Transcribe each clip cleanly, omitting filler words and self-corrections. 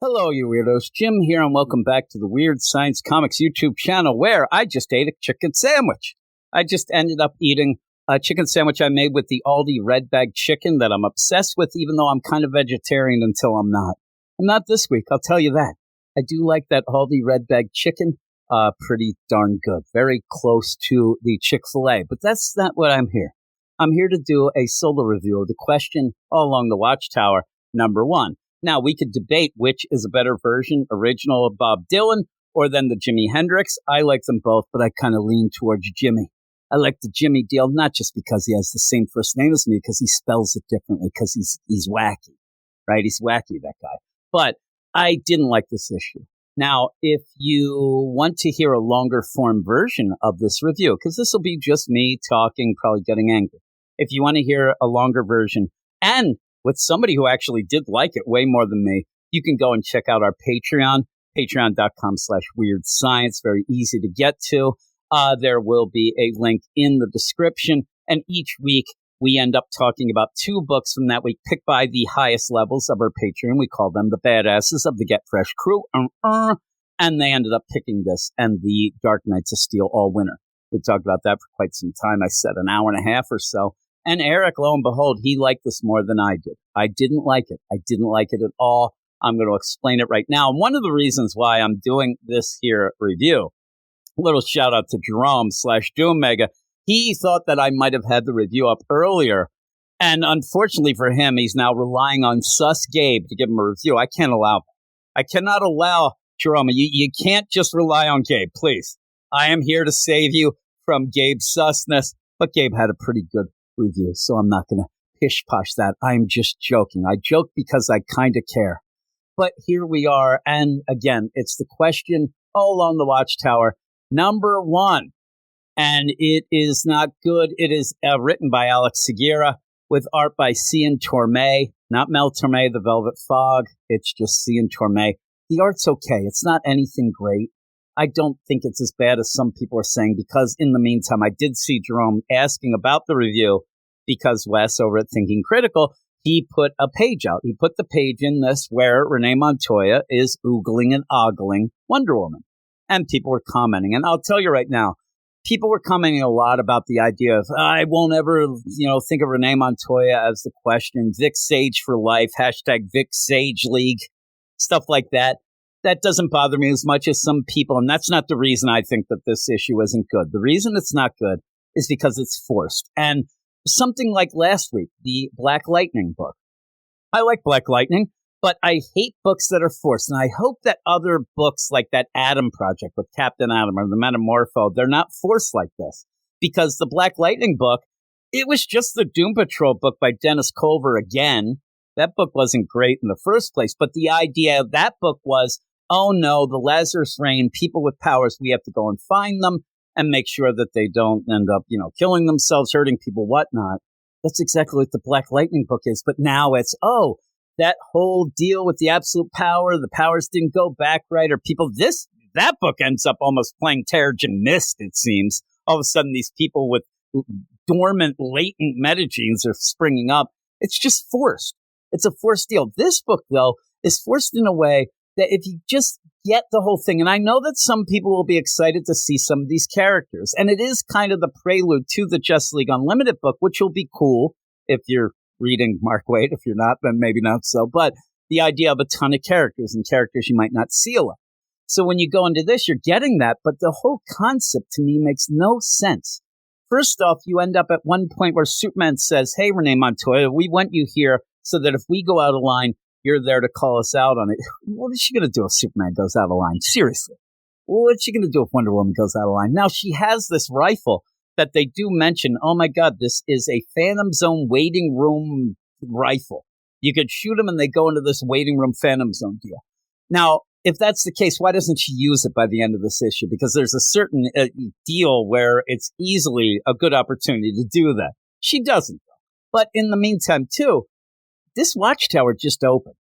Hello, you weirdos. Jim here, and welcome back to the Weird Science Comics YouTube channel, where I just ate a chicken sandwich. I just ended up eating a chicken sandwich I made with the Aldi Red Bag chicken that I'm obsessed with, even though I'm kind of vegetarian until I'm not. I'm not this week, I'll tell you that. I do like that Aldi Red Bag chicken. Pretty darn good. Very close to the Chick-fil-A. But that's not what I'm here. I'm here to do a solo review of the question all along the Watchtower, number 1. Now, we could debate which is a better version, original of Bob Dylan or then the Jimi Hendrix. I like them both, but I kind of lean towards Jimmy. I like the Jimmy deal, not just because he has the same first name as me, because he spells it differently, because he's wacky, right? He's wacky, that guy. But I didn't like this issue. Now, if you want to hear a longer form version of this review, because this will be just me talking, probably getting angry. If you want to hear a longer version and with somebody who actually did like it way more than me, you can go and check out our Patreon, patreon.com/weirdscience. Very easy to get to. There will be a link in the description. And each week, we end up talking about 2 books from that week, picked by the highest levels of our Patreon. We call them the badasses of the Get Fresh crew. And they ended up picking this and the Dark Knights of Steel all winner. We talked about that for quite some time. I said an hour and a half or so. And Eric, lo and behold, he liked this more than I did. I didn't like it. I didn't like it at all. I'm going to explain it right now. And one of the reasons why I'm doing this here review, a little shout out to Jerome /Doommega. He thought that I might have had the review up earlier. And unfortunately for him, he's now relying on Sus Gabe to give him a review. I can't allow that. I cannot allow, Jerome, you can't just rely on Gabe, please. I am here to save you from Gabe's susness. But Gabe had a pretty good review, so I'm not going to pish-posh that. I'm just joking. I joke because I kind of care. But here we are, and again, it's the question all along the Watchtower, number 1. And it is not good. It is written by Alex Segura with art by Cian Tormey, not Mel Tormey, the Velvet Fog. It's just Cian Tormey. The art's okay. It's not anything great. I don't think it's as bad as some people are saying, because in the meantime, I did see Jerome asking about the review because Wes over at Thinking Critical, he put a page out. He put the page in this where Renee Montoya is oogling and ogling Wonder Woman. And people were commenting. And I'll tell you right now, people were commenting a lot about the idea of, I won't ever, think of Renee Montoya as the question, Vic Sage for life, #Vic Sage League, stuff like that. That doesn't bother me as much as some people, and that's not the reason I think that this issue isn't good. The reason it's not good is because it's forced. And something like last week, the Black Lightning book. I like Black Lightning, but I hate books that are forced. And I hope that other books like that Atom Project with Captain Atom or the Metamorpho, they're not forced like this. Because the Black Lightning book, it was just the Doom Patrol book by Dennis Culver again. That book wasn't great in the first place, but the idea of that book was, oh no, the Lazarus Reign, people with powers, we have to go and find them and make sure that they don't end up, killing themselves, hurting people, whatnot. That's exactly what the Black Lightning book is. But now it's, that whole deal with the absolute power, the powers didn't go back right, or people, that book ends up almost playing Terrigen Mist, it seems. All of a sudden, these people with dormant, latent metagenes are springing up. It's just forced. It's a forced deal. This book, though, is forced in a way that if you just get the whole thing, and I know that some people will be excited to see some of these characters, and it is kind of the prelude to the Justice League Unlimited book, which will be cool if you're reading Mark Waid. If you're not, then maybe not so. But the idea of a ton of characters and characters you might not see a lot. So when you go into this, you're getting that, but the whole concept to me makes no sense. First off, you end up at one point where Superman says, hey, Renee Montoya, we want you here so that if we go out of line, you're there to call us out on it. What is she going to do if Superman goes out of line? Seriously. What's she going to do if Wonder Woman goes out of line? Now, she has this rifle that they do mention. Oh, my God, this is a Phantom Zone waiting room rifle. You could shoot them and they go into this waiting room Phantom Zone deal. Now, if that's the case, why doesn't she use it by the end of this issue? Because there's a certain deal where it's easily a good opportunity to do that. She doesn't. But in the meantime, too, this Watchtower just opened.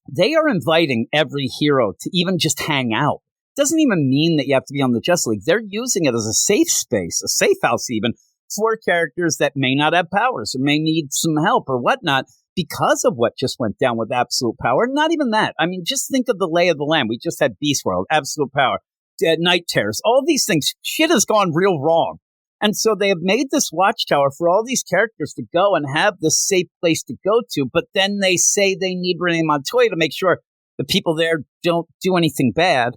They are inviting every hero to even just hang out. Doesn't even mean that you have to be on the Justice League. They're using it as a safe space, a safe house even, for characters that may not have powers or may need some help or whatnot, because of what just went down with absolute power. Not even that. I mean, just think of the lay of the land. We just had Beast World, absolute power, Night Terrors, all these things. Shit has gone real wrong. And so they have made this watchtower for all these characters to go and have this safe place to go to. But then they say they need Renee Montoya to make sure the people there don't do anything bad.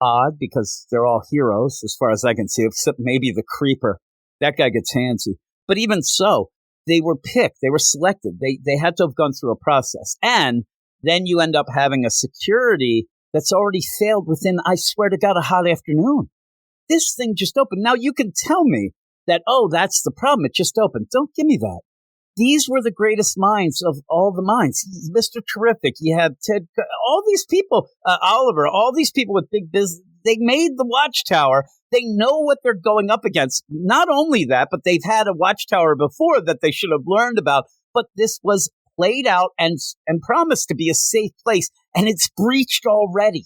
Odd, because they're all heroes, as far as I can see, except maybe the Creeper. That guy gets handsy. But even so, they were picked. They were selected. They had to have gone through a process. And then you end up having a security that's already failed within, I swear to God, a hot afternoon. This thing just opened. Now, you can tell me that, oh, that's the problem. It just opened. Don't give me that. These were the greatest minds of all the minds. Mr. Terrific. You have Ted, all these people, Oliver, all these people with big business. They made the watchtower. They know what they're going up against. Not only that, but they've had a watchtower before that they should have learned about. But this was played out and promised to be a safe place. And it's breached already.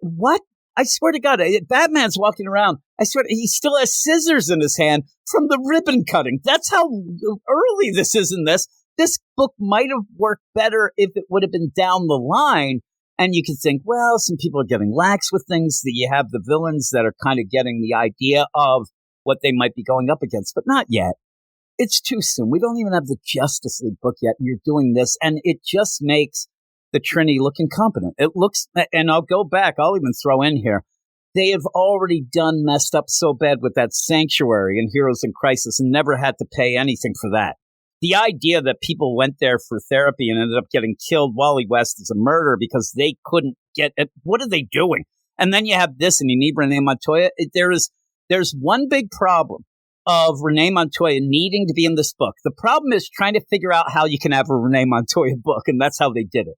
What? I swear to God, Batman's walking around. I swear, he still has scissors in his hand from the ribbon cutting. That's how early this is in this. This book might have worked better if it would have been down the line. And you can think, well, some people are getting lax with things. That you have the villains that are kind of getting the idea of what they might be going up against, but not yet. It's too soon. We don't even have the Justice League book yet. You're doing this, and it just makes the Trinity look incompetent. It looks, and I'll go back, I'll even throw in here, they have already done messed up so bad with that Sanctuary and Heroes in Crisis and never had to pay anything for that. The idea that people went there for therapy and ended up getting killed, Wally West, is a murder because they couldn't get it. What are they doing? And then you have this, and you need Renee Montoya. There's one big problem of Renee Montoya needing to be in this book. The problem is trying to figure out how you can have a Renee Montoya book, and that's how they did it.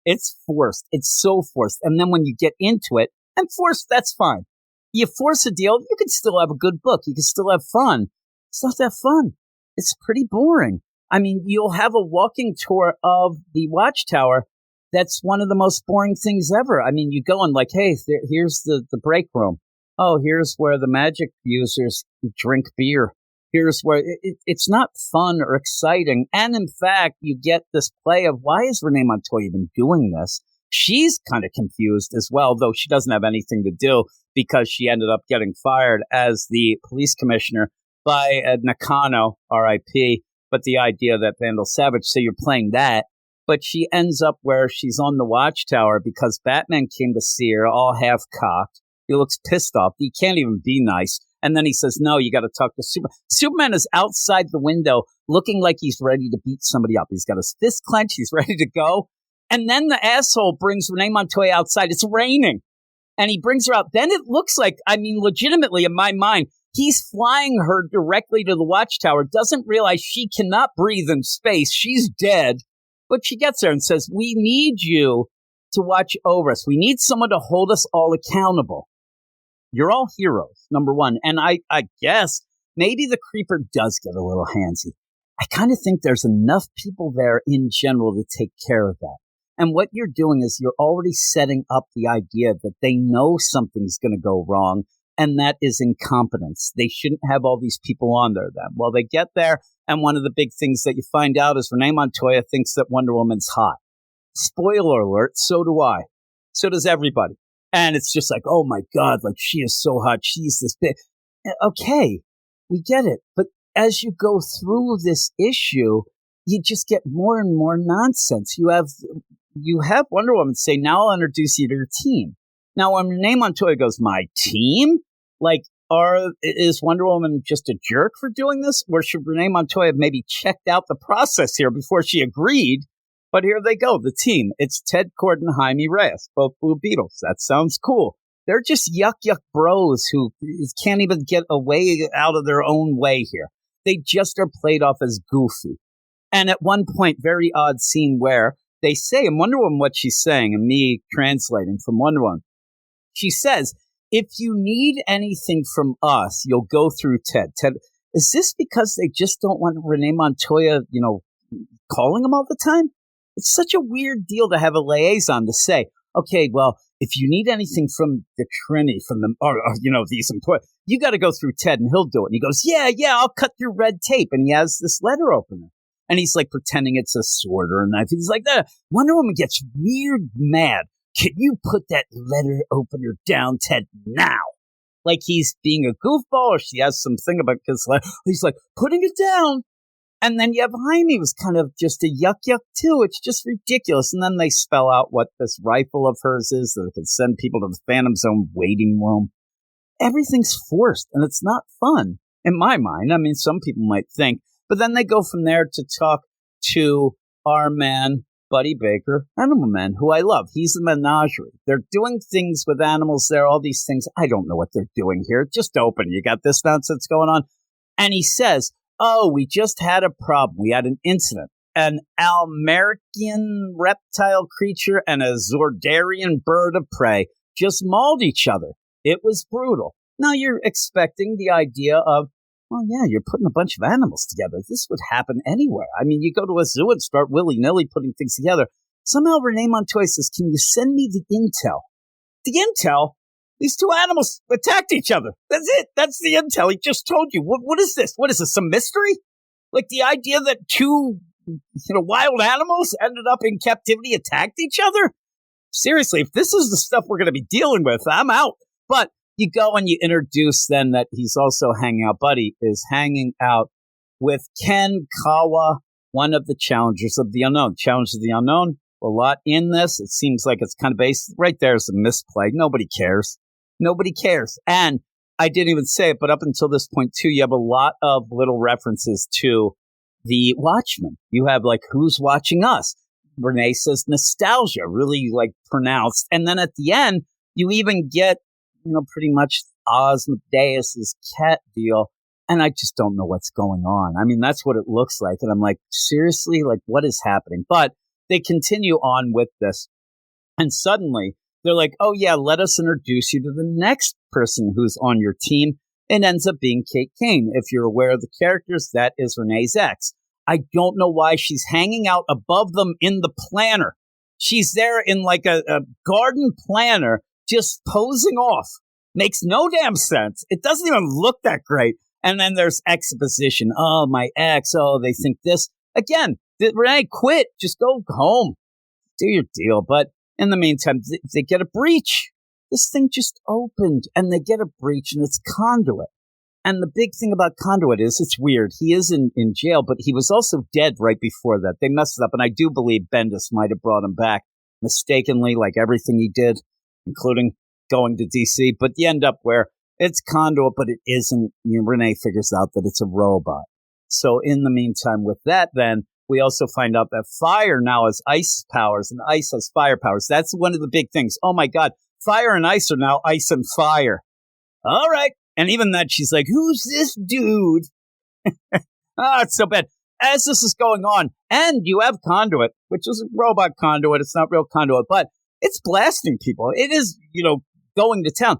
It's forced. It's so forced. And then when you get into it, and forced, that's fine. You force a deal, you can still have a good book. You can still have fun. It's not that fun. It's pretty boring. I mean, you'll have a walking tour of the Watchtower. That's one of the most boring things ever. I mean, you go and like, hey, here's the break room. Oh, here's where the magic users drink beer. Here's where it's not fun or exciting. And in fact, you get this play of why is Renee Montoya even doing this? She's kind of confused as well, though she doesn't have anything to do because she ended up getting fired as the police commissioner by Nakano, R.I.P., but the idea that Vandal Savage, so you're playing that. But she ends up where she's on the Watchtower because Batman came to see her all half-cocked. He looks pissed off. He can't even be nice. And then he says, no, you got to talk to Superman. Superman is outside the window looking like he's ready to beat somebody up. He's got his fist clenched. He's ready to go. And then the asshole brings Renee Montoya outside. It's raining. And he brings her out. Then it looks like, I mean, legitimately in my mind, he's flying her directly to the Watchtower, doesn't realize she cannot breathe in space. She's dead. But she gets there and says, we need you to watch over us. We need someone to hold us all accountable. You're all heroes, number one. And I guess maybe the Creeper does get a little handsy. I kind of think there's enough people there in general to take care of that. And what you're doing is you're already setting up the idea that they know something's going to go wrong, and that is incompetence. They shouldn't have all these people on there then. Well, they get there, and one of the big things that you find out is Renee Montoya thinks that Wonder Woman's hot. Spoiler alert, so do I. So does everybody. And it's just like, oh my God, like she is so hot. She's this big. Okay, we get it. But as you go through this issue, you just get more and more nonsense. You have Wonder Woman say, now I'll introduce you to your team. Now, when Renee Montoya goes, my team? Like, is Wonder Woman just a jerk for doing this? Or should Renee Montoya have maybe checked out the process here before she agreed? But here they go, the team. It's Ted Kord and Jaime Reyes, both Blue Beetles. That sounds cool. They're just yuck bros who can't even get away out of their own way here. They just are played off as goofy. And at one point, very odd scene where they say, in Wonder Woman what she's saying, and me translating from Wonder Woman, she says, if you need anything from us, you'll go through Ted. Ted, is this because they just don't want Renee Montoya, calling them all the time? It's such a weird deal to have a liaison to say, okay, well, if you need anything from the Trinity, from them, or these employees, you got to go through Ted and he'll do it. And he goes, yeah, I'll cut through red tape. And he has this letter opener. And he's like pretending it's a sword or a knife. He's like, Wonder Woman gets weird mad. Can you put that letter opener down, Ted, now? Like he's being a goofball, or she has something about his letter. He's like, putting it down. And then you have Jaime was kind of just a yuck too. It's just ridiculous. And then they spell out what this rifle of hers is, that it can send people to the Phantom Zone waiting room. Everything's forced, and it's not fun, in my mind. I mean, some people might think. But then they go from there to talk to our man, Buddy Baker, Animal Man, who I love. He's a menagerie. They're doing things with animals there, all these things. I don't know what they're doing here. Just open. You got this nonsense going on. And he says, we just had a problem. We had an incident. An Almerican reptile creature and a Zordarian bird of prey just mauled each other. It was brutal. Now you're expecting the idea of, well, yeah, you're putting a bunch of animals together. This would happen anywhere. I mean, you go to a zoo and start willy-nilly putting things together. Somehow Renee Montoya says, can you send me the intel? The intel? These two animals attacked each other. That's it. That's the intel. He just told you. What is this? What is this, some mystery? Like the idea that two wild animals ended up in captivity attacked each other? Seriously, if this is the stuff we're going to be dealing with, I'm out. But you go and you introduce then that he's also hanging out. Buddy is hanging out with Ken Kawa, one of the challengers of the unknown. Challengers of the unknown, a lot in this. It seems like it's kind of based right there's a misplay. Nobody cares. Nobody cares. And I didn't even say it, but up until this point, too, you have a lot of little references to the Watchmen. You have, like, who's watching us? Renee says nostalgia, really, like, pronounced. And then at the end, you even get, pretty much Osmodeus's cat deal. And I just don't know what's going on. I mean, that's what it looks like. And I'm like, seriously? Like, what is happening? But they continue on with this. And suddenly, they're like, oh, yeah, let us introduce you to the next person who's on your team. It ends up being Kate Kane. If you're aware of the characters, that is Renee's ex. I don't know why she's hanging out above them in the planner. She's there in like a garden planner, just posing off. Makes no damn sense. It doesn't even look that great. And then there's exposition. Oh, my ex. Oh, they think this. Again, Renee, quit. Just go home. Do your deal. But in the meantime, they get a breach. This thing just opened, and they get a breach, and it's Conduit. And the big thing about Conduit is it's weird. He is in jail, but he was also dead right before that. They messed it up, and I do believe Bendis might have brought him back mistakenly, like everything he did, including going to D.C. But you end up where it's Conduit, but it isn't. Renee figures out that it's a robot. So in the meantime, with that, then, we also find out that fire now has ice powers and ice has fire powers. That's one of the big things. Oh, my God. Fire and ice are now ice and fire. All right. And even that, she's like, who's this dude? It's so bad. As this is going on, and you have Conduit, which is a robot Conduit. It's not real Conduit, but it's blasting people. It is, going to town.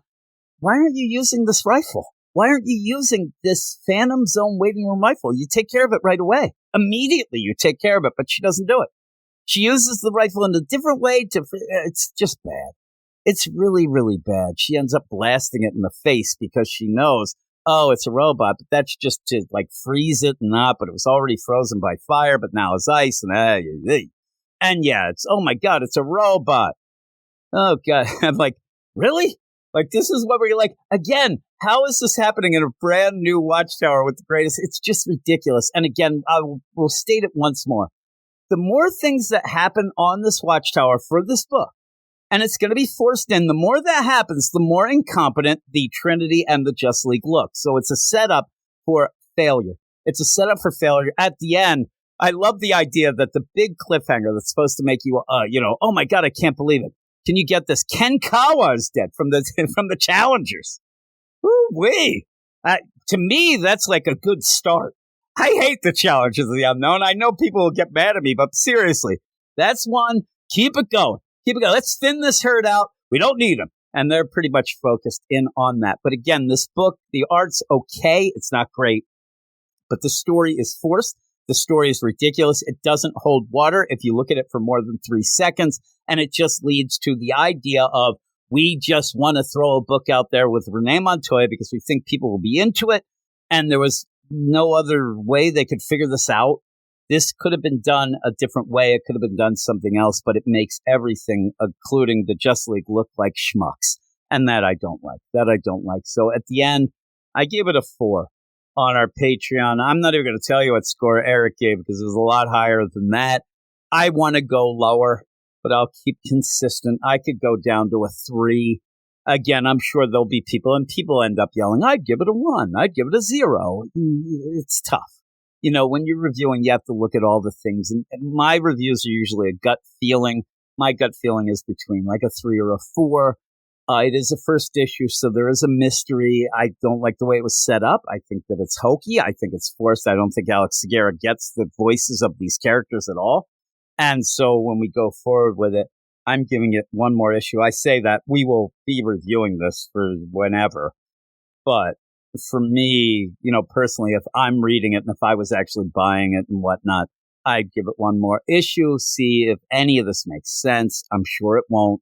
Why aren't you using this rifle? Why aren't you using this Phantom Zone waiting room rifle? You take care of it right away. Immediately you take care of it, but she doesn't do it. She uses the rifle in a different way it's just bad. It's really, really bad. She ends up blasting it in the face because she knows, oh, it's a robot, but that's just to like freeze it and not, but it was already frozen by fire, but now it's ice and yeah, it's, oh my God, it's a robot. Oh God. I'm like, really? Like, this is what we're like, again, how is this happening in a brand new Watchtower with the greatest? It's just ridiculous. And again, we'll state it once more. The more things that happen on this Watchtower for this book, and it's going to be forced in, the more that happens, the more incompetent the Trinity and the Just League look. So it's a setup for failure. It's a setup for failure. At the end, I love the idea that the big cliffhanger that's supposed to make you, oh my God, I can't believe it. Can you get this? Ken Kawa is dead from the challengers. Woo-wee. To me, that's like a good start. I hate the Challengers of the Unknown. I know people will get mad at me, but seriously, that's one. Keep it going. Keep it going. Let's thin this herd out. We don't need them. And they're pretty much focused in on that. But again, this book, the art's okay. It's not great. But the story is forced. The story is ridiculous. It doesn't hold water if you look at it for more than 3 seconds. And it just leads to the idea of, we just want to throw a book out there with Renee Montoya because we think people will be into it. And there was no other way they could figure this out. this could have been done a different way. It could have been done something else, but it makes everything, including the Just League, look like schmucks. And that I don't like. So at the end, I gave it a 4 on our Patreon. I'm not even going to tell you what score Eric gave because it was a lot higher than that. I want to go lower, but I'll keep consistent. I could go down to a 3. Again, I'm sure there'll be people, and people end up yelling, I'd give it a 1. I'd give it a 0. It's tough. You know, when you're reviewing, you have to look at all the things. And my reviews are usually a gut feeling. My gut feeling is between like a 3 or a 4. It is a first issue, so there is a mystery. I don't like the way it was set up. I think that it's hokey. I think it's forced. I don't think Alex Segura gets the voices of these characters at all. And so when we go forward with it, I'm giving it one more issue. I say that we will be reviewing this for whenever. But for me, you know, personally, if I'm reading it and if I was actually buying it and whatnot, I'd give it one more issue, see if any of this makes sense. I'm sure it won't.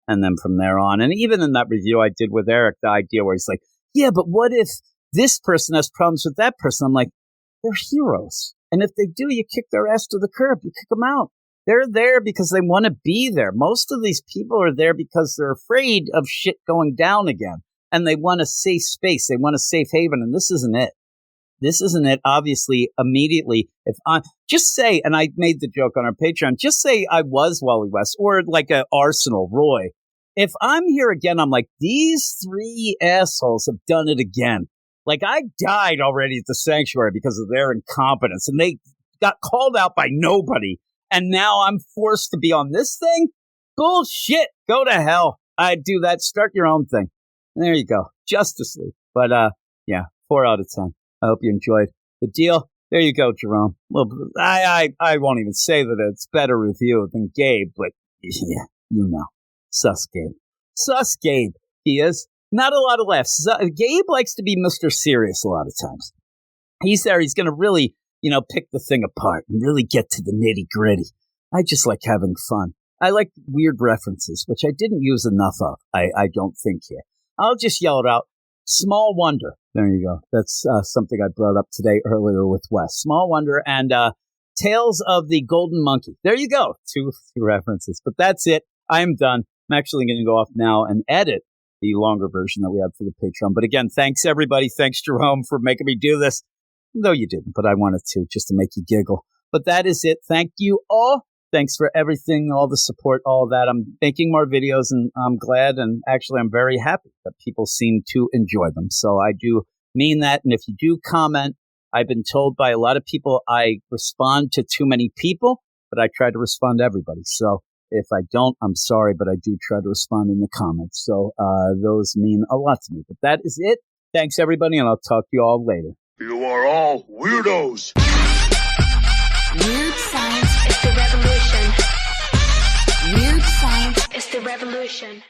And then from there on, and even in that review I did with Eric, the idea where he's like, yeah, but what if this person has problems with that person? I'm like, they're heroes. And if they do, you kick their ass to the curb. You kick them out. They're there because they want to be there. Most of these people are there because they're afraid of shit going down again. And they want a safe space. They want a safe haven. And this isn't it. This isn't it. Obviously, immediately, if I just say, and I made the joke on our Patreon, just say I was Wally West or like a Arsenal Roy. If I'm here again, I'm like, these 3 assholes have done it again. Like, I died already at the sanctuary because of their incompetence, and they got called out by nobody. And now I'm forced to be on this thing? Bullshit. Go to hell. I'd do that. Start your own thing. There you go. Justice League. But, yeah, 4 out of 10. I hope you enjoyed the deal. There you go, Jerome. Well, I won't even say that it's better review than Gabe, but yeah, you know. Sus Gabe. He is. Not a lot of laughs. Gabe likes to be Mr. Serious a lot of times. He's there. He's going to really, you know, pick the thing apart and really get to the nitty gritty. I just like having fun. I like weird references, which I didn't use enough of. I don't think here. I'll just yell it out. Small Wonder. There you go. That's something I brought up today earlier with Wes. Small Wonder and Tales of the Golden Monkey. There you go. 2 references. But that's it. I am done. I'm actually going to go off now and edit the longer version that we have for the Patreon. But again, thanks everybody. Thanks, Jerome, for making me do this. No, you didn't, but I wanted to just to make you giggle. But that is it. Thank you all. Thanks for everything, all the support, all of that. I'm making more videos and I'm glad. And actually, I'm very happy that people seem to enjoy them. So I do mean that. And if you do comment, I've been told by a lot of people I respond to too many people, but I try to respond to everybody. So if I don't, I'm sorry, but I do try to respond in the comments. So those mean a lot to me. But that is it. Thanks, everybody, and I'll talk to you all later. You are all weirdos. Weird science is the revolution. Weird science is the revolution.